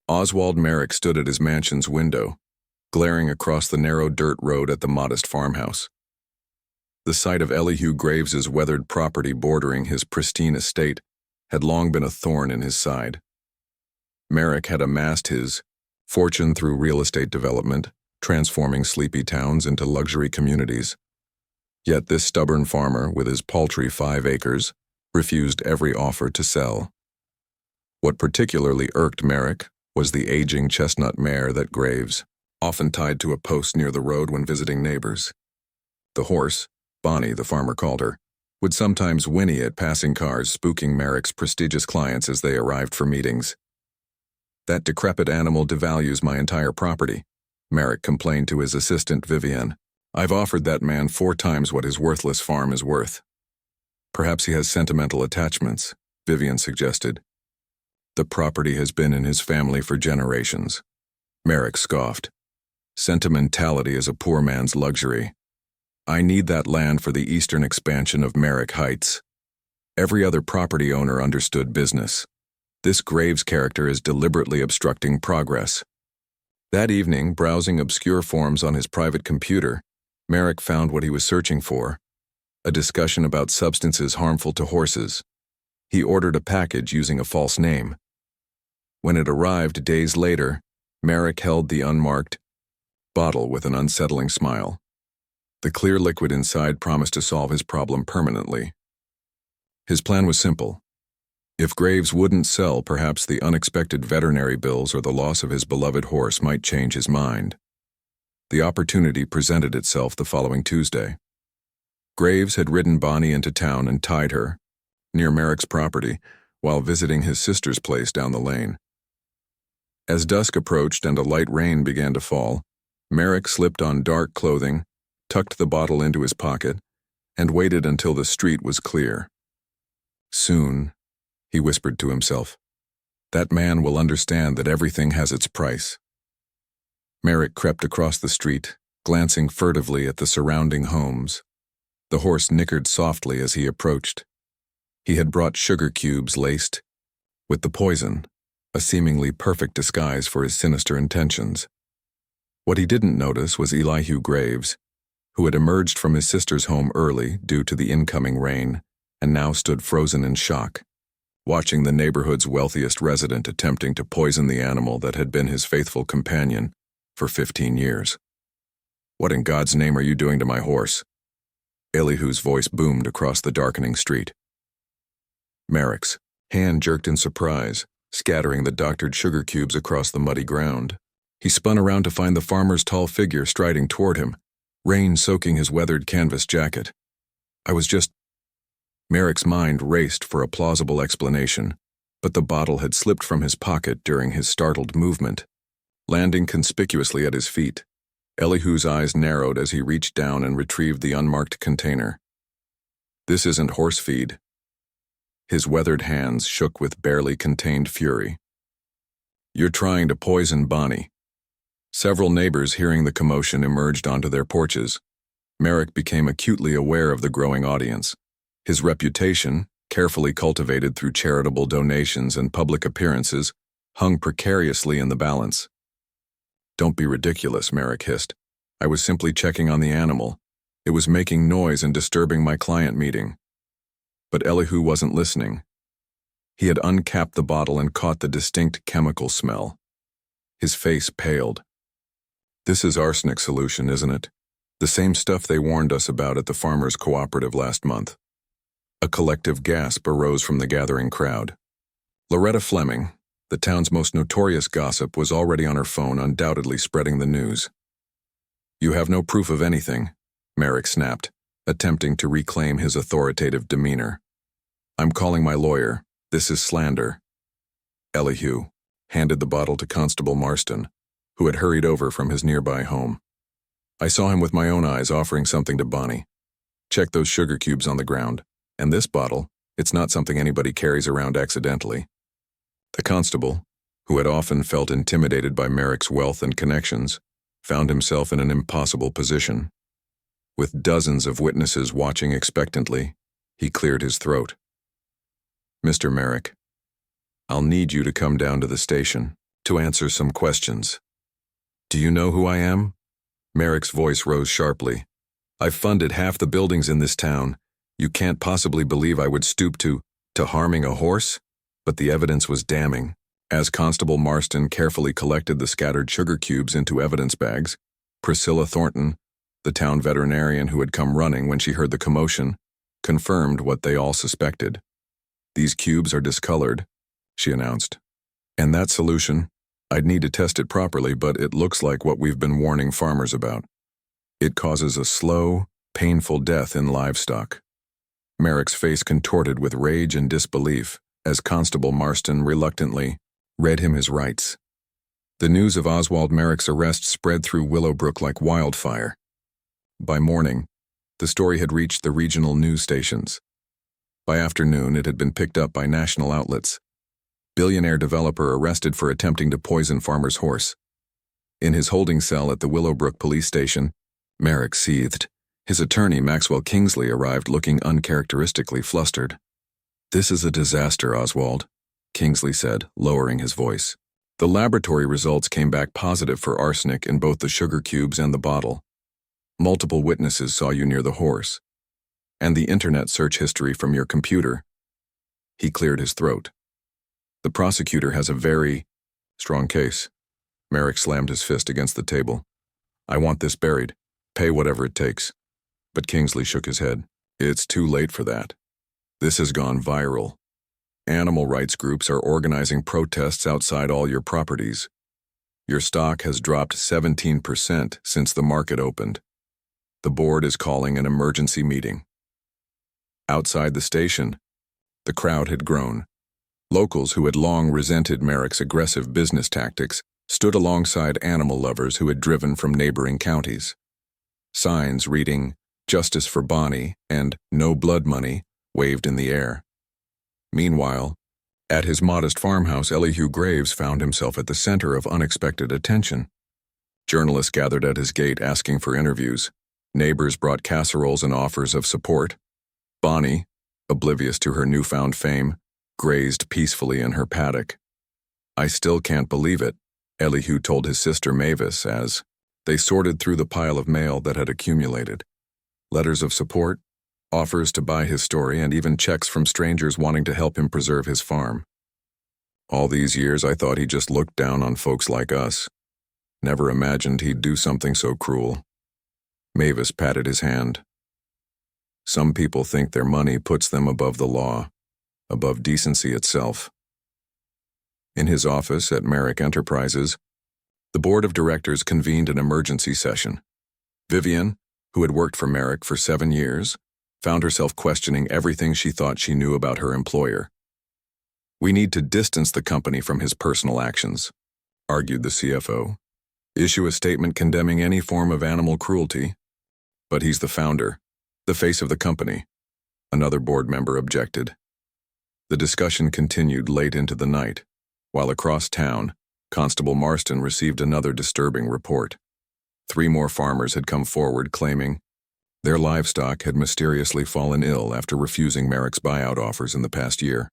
Oswald Merrick stood at his mansion's window, glaring across the narrow dirt road at the modest farmhouse. The sight of Elihu Graves's weathered property bordering his pristine estate had long been a thorn in his side. Merrick had amassed his fortune through real estate development, transforming sleepy towns into luxury communities. Yet this stubborn farmer, with his paltry 5 acres, refused every offer to sell. What particularly irked Merrick was the aging chestnut mare that Graves often tied to a post near the road when visiting neighbors. The horse, Bonnie the farmer called her, would sometimes whinny at passing cars, spooking Merrick's prestigious clients as they arrived for meetings. "That decrepit animal devalues my entire property," Merrick complained to his assistant Vivian. "I've offered that man 4 times what his worthless farm is worth." "Perhaps he has sentimental attachments," Vivian suggested. "The property has been in his family for generations," Merrick scoffed. "Sentimentality is a poor man's luxury. I need that land for the eastern expansion of Merrick Heights." Every other property owner understood business. This Graves character is deliberately obstructing progress. That evening, browsing obscure forums on his private computer, Merrick found what he was searching for: a discussion about substances harmful to horses. He ordered a package using a false name. When it arrived days later, Merrick held the unmarked bottle with an unsettling smile. The clear liquid inside promised to solve his problem permanently. His plan was simple. If Graves wouldn't sell, perhaps the unexpected veterinary bills or the loss of his beloved horse might change his mind. The opportunity presented itself the following Tuesday. Graves had ridden Bonnie into town and tied her, near Merrick's property, while visiting his sister's place down the lane. As dusk approached and a light rain began to fall, Merrick slipped on dark clothing, tucked the bottle into his pocket, and waited until the street was clear. "Soon," he whispered to himself, "that man will understand that everything has its price." Merrick crept across the street, glancing furtively at the surrounding homes. The horse nickered softly as he approached. He had brought sugar cubes laced with the poison, a seemingly perfect disguise for his sinister intentions. What he didn't notice was Elihu Graves, who had emerged from his sister's home early due to the incoming rain, and now stood frozen in shock, watching the neighborhood's wealthiest resident attempting to poison the animal that had been his faithful companion for 15 years. "What in God's name are you doing to my horse?" Elihu's voice boomed across the darkening street. Merrick's hand jerked in surprise, scattering the doctored sugar cubes across the muddy ground. He spun around to find the farmer's tall figure striding toward him, rain soaking his weathered canvas jacket. "I was just—" Merrick's mind raced for a plausible explanation, but the bottle had slipped from his pocket during his startled movement, landing conspicuously at his feet. Elihu's eyes narrowed as he reached down and retrieved the unmarked container. "This isn't horse feed." His weathered hands shook with barely contained fury. "You're trying to poison Bonnie." Several neighbors hearing the commotion emerged onto their porches. Merrick became acutely aware of the growing audience. His reputation, carefully cultivated through charitable donations and public appearances, hung precariously in the balance. "Don't be ridiculous," Merrick hissed. "I was simply checking on the animal. It was making noise and disturbing my client meeting." But Elihu wasn't listening. He had uncapped the bottle and caught the distinct chemical smell. His face paled. "This is arsenic solution, isn't it? The same stuff they warned us about at the farmers' cooperative last month." A collective gasp arose from the gathering crowd. Loretta Fleming, the town's most notorious gossip, was already on her phone, undoubtedly spreading the news. "You have no proof of anything," Merrick snapped, attempting to reclaim his authoritative demeanor. "I'm calling my lawyer. This is slander." Elihu handed the bottle to Constable Marston, who had hurried over from his nearby home. "I saw him with my own eyes offering something to Bonnie. Check those sugar cubes on the ground. And this bottle, it's not something anybody carries around accidentally." The constable, who had often felt intimidated by Merrick's wealth and connections, found himself in an impossible position. With dozens of witnesses watching expectantly, he cleared his throat. "Mr. Merrick, I'll need you to come down to the station to answer some questions. Do you know who I am? Merrick's voice rose sharply. I've funded half the buildings in this town. You can't possibly believe I would stoop to harming a horse? But the evidence was damning. As Constable Marston carefully collected the scattered sugar cubes into evidence bags, Priscilla Thornton, the town veterinarian who had come running when she heard the commotion, confirmed what they all suspected. These cubes are discolored, she announced. And that solution, I'd need to test it properly, but it looks like what we've been warning farmers about. It causes a slow, painful death in livestock. Merrick's face contorted with rage and disbelief as Constable Marston reluctantly read him his rights. The news of Oswald Merrick's arrest spread through Willowbrook like wildfire. By morning, the story had reached the regional news stations. By afternoon, it had been picked up by national outlets. Billionaire developer arrested for attempting to poison farmer's horse. In his holding cell at the Willowbrook police station, Merrick seethed. His attorney, Maxwell Kingsley, arrived looking uncharacteristically flustered. This is a disaster, Oswald, Kingsley said, lowering his voice. The laboratory results came back positive for arsenic in both the sugar cubes and the bottle. Multiple witnesses saw you near the horse. And the internet search history from your computer. He cleared his throat. The prosecutor has a very strong case. Merrick slammed his fist against the table. I want this buried. Pay whatever it takes. But Kingsley shook his head. It's too late for that. This has gone viral. Animal rights groups are organizing protests outside all your properties. Your stock has dropped 17% since the market opened. The board is calling an emergency meeting. Outside the station, the crowd had grown. Locals who had long resented Merrick's aggressive business tactics stood alongside animal lovers who had driven from neighboring counties. Signs reading, Justice for Bonnie and No Blood Money waved in the air. Meanwhile, at his modest farmhouse, Elihu Graves found himself at the center of unexpected attention. Journalists gathered at his gate asking for interviews. Neighbors brought casseroles and offers of support. Bonnie, oblivious to her newfound fame, grazed peacefully in her paddock. I still can't believe it, Elihu told his sister Mavis as they sorted through the pile of mail that had accumulated. Letters of support, offers to buy his story, and even checks from strangers wanting to help him preserve his farm. All these years I thought he just looked down on folks like us. Never imagined he'd do something so cruel. Mavis patted his hand. Some people think their money puts them above the law, above decency itself. In his office at Merrick Enterprises, the board of directors convened an emergency session. Vivian, who had worked for Merrick for 7 years, found herself questioning everything she thought she knew about her employer. We need to distance the company from his personal actions, argued the CFO. Issue a statement condemning any form of animal cruelty. But he's the founder, the face of the company. Another board member objected. The discussion continued late into the night, while across town, Constable Marston received another disturbing report. 3 more farmers had come forward claiming their livestock had mysteriously fallen ill after refusing Merrick's buyout offers in the past year.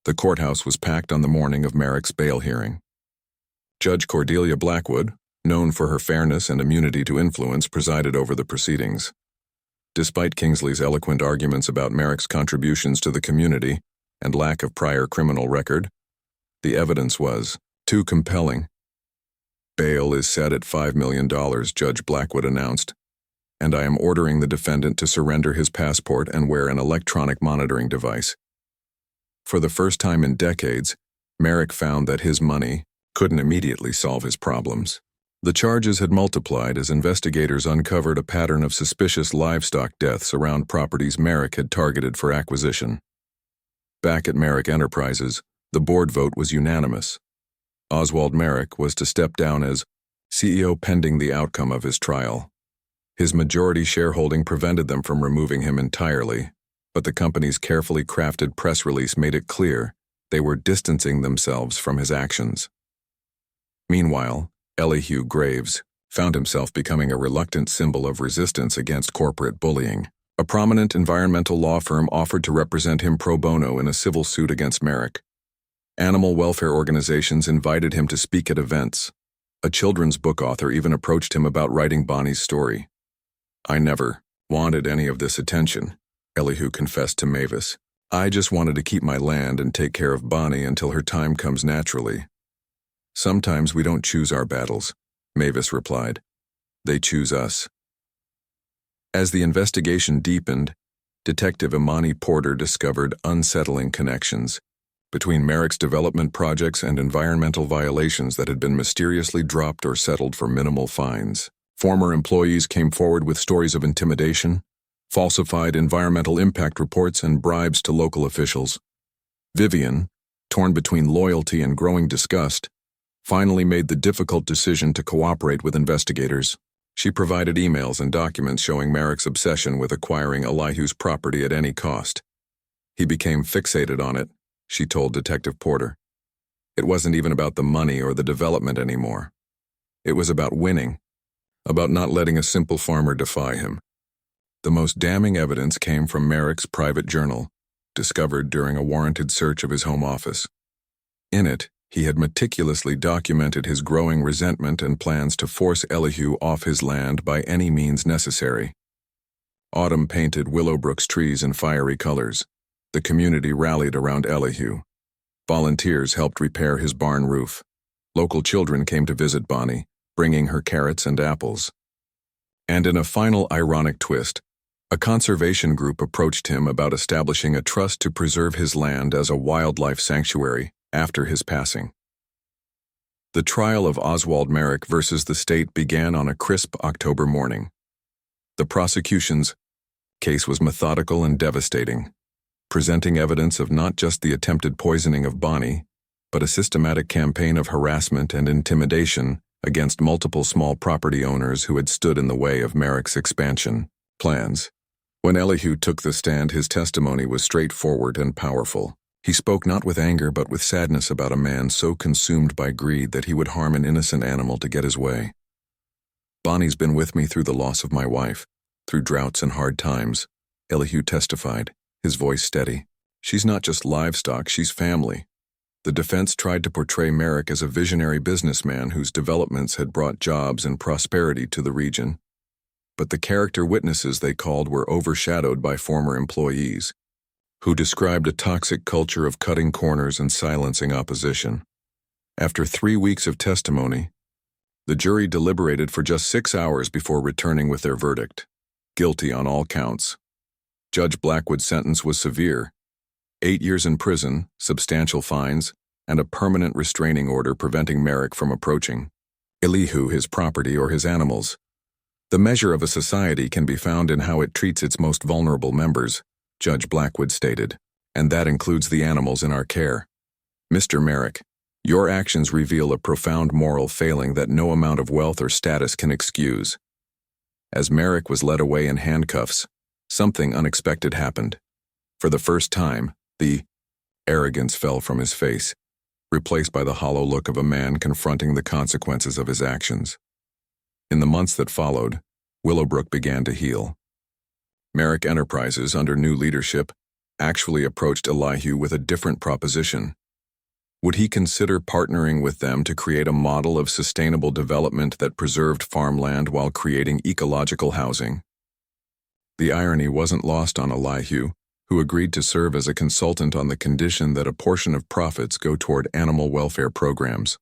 The courthouse was packed on the morning of Merrick's bail hearing. Judge Cordelia Blackwood, known for her fairness and immunity to influence, presided over the proceedings. Despite Kingsley's eloquent arguments about Merrick's contributions to the community and lack of prior criminal record, the evidence was too compelling. Bail is set at $5 million, Judge Blackwood announced, and I am ordering the defendant to surrender his passport and wear an electronic monitoring device. For the first time in decades, Merrick found that his money couldn't immediately solve his problems. The charges had multiplied as investigators uncovered a pattern of suspicious livestock deaths around properties Merrick had targeted for acquisition. Back at Merrick Enterprises, the board vote was unanimous. Oswald Merrick was to step down as CEO pending the outcome of his trial. His majority shareholding prevented them from removing him entirely, but the company's carefully crafted press release made it clear they were distancing themselves from his actions. Meanwhile, Elihu Graves found himself becoming a reluctant symbol of resistance against corporate bullying. A prominent environmental law firm offered to represent him pro bono in a civil suit against Merrick. Animal welfare organizations invited him to speak at events. A children's book author even approached him about writing Bonnie's story. "I never wanted any of this attention," Elihu confessed to Mavis. "I just wanted to keep my land and take care of Bonnie until her time comes naturally." "Sometimes we don't choose our battles," Mavis replied. "They choose us." As the investigation deepened, Detective Imani Porter discovered unsettling connections between Merrick's development projects and environmental violations that had been mysteriously dropped or settled for minimal fines. Former employees came forward with stories of intimidation, falsified environmental impact reports, and bribes to local officials. Vivian, torn between loyalty and growing disgust, finally made the difficult decision to cooperate with investigators. She provided emails and documents showing Merrick's obsession with acquiring Elihu's property at any cost. "He became fixated on it," she told Detective Porter. "It wasn't even about the money or the development anymore. It was about winning, about not letting a simple farmer defy him." The most damning evidence came from Merrick's private journal, discovered during a warranted search of his home office. In it, he had meticulously documented his growing resentment and plans to force Elihu off his land by any means necessary. Autumn painted Willowbrook's trees in fiery colors. The community rallied around Elihu. Volunteers helped repair his barn roof. Local children came to visit Bonnie, bringing her carrots and apples. And in a final ironic twist, a conservation group approached him about establishing a trust to preserve his land as a wildlife sanctuary after his passing. The trial of Oswald Merrick versus the state began on a crisp October morning. The prosecution's case was methodical and devastating, presenting evidence of not just the attempted poisoning of Bonnie, but a systematic campaign of harassment and intimidation against multiple small property owners who had stood in the way of Merrick's expansion plans. When Elihu took the stand, his testimony was straightforward and powerful. He spoke not with anger but with sadness about a man so consumed by greed that he would harm an innocent animal to get his way. "Bonnie's been with me through the loss of my wife, through droughts and hard times," Elihu testified, his voice steady. "She's not just livestock, she's family." The defense tried to portray Merrick as a visionary businessman whose developments had brought jobs and prosperity to the region. But the character witnesses they called were overshadowed by former employees, who described a toxic culture of cutting corners and silencing opposition. After 3 weeks of testimony, the jury deliberated for just 6 hours before returning with their verdict: guilty on all counts. Judge Blackwood's sentence was severe: 8 years in prison, substantial fines, and a permanent restraining order preventing Merrick from approaching Elihu, his property, or his animals. "The measure of a society can be found in how it treats its most vulnerable members," Judge Blackwood stated, "and that includes the animals in our care. Mr. Merrick, your actions reveal a profound moral failing that no amount of wealth or status can excuse." As Merrick was led away in handcuffs, something unexpected happened. For the first time, the arrogance fell from his face, replaced by the hollow look of a man confronting the consequences of his actions. In the months that followed, Willowbrook began to heal. Merrick Enterprises, under new leadership, actually approached Elihu with a different proposition. Would he consider partnering with them to create a model of sustainable development that preserved farmland while creating ecological housing? The irony wasn't lost on Elihu, who agreed to serve as a consultant on the condition that a portion of profits go toward animal welfare programs.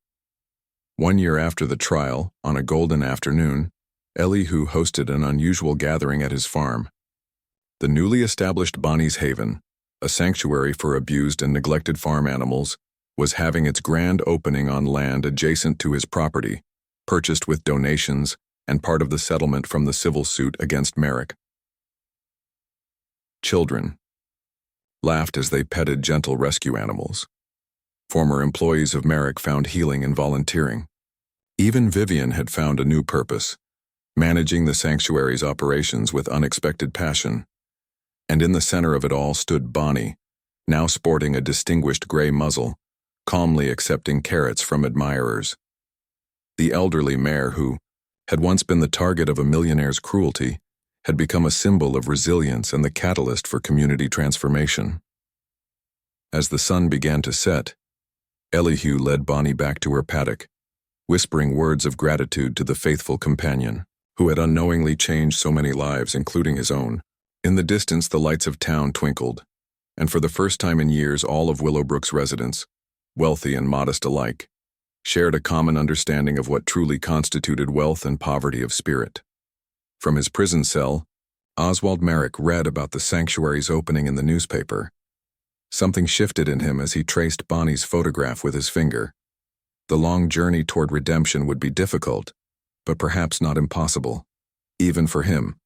1 year after the trial, on a golden afternoon, Elihu hosted an unusual gathering at his farm. The newly established Bonnie's Haven, a sanctuary for abused and neglected farm animals, was having its grand opening on land adjacent to his property, purchased with donations and part of the settlement from the civil suit against Merrick. Children laughed as they petted gentle rescue animals. Former employees of Merrick found healing in volunteering. Even Vivian had found a new purpose, managing the sanctuary's operations with unexpected passion. And in the center of it all stood Bonnie, now sporting a distinguished gray muzzle, calmly accepting carrots from admirers. The elderly mare who had once been the target of a millionaire's cruelty had become a symbol of resilience and the catalyst for community transformation. As the sun began to set, Elihu led Bonnie back to her paddock, whispering words of gratitude to the faithful companion, who had unknowingly changed so many lives, including his own. In the distance, the lights of town twinkled, and for the first time in years, all of Willowbrook's residents, wealthy and modest alike, shared a common understanding of what truly constituted wealth and poverty of spirit. From his prison cell, Oswald Merrick read about the sanctuary's opening in the newspaper. Something shifted in him as he traced Bonnie's photograph with his finger. The long journey toward redemption would be difficult, but perhaps not impossible, even for him.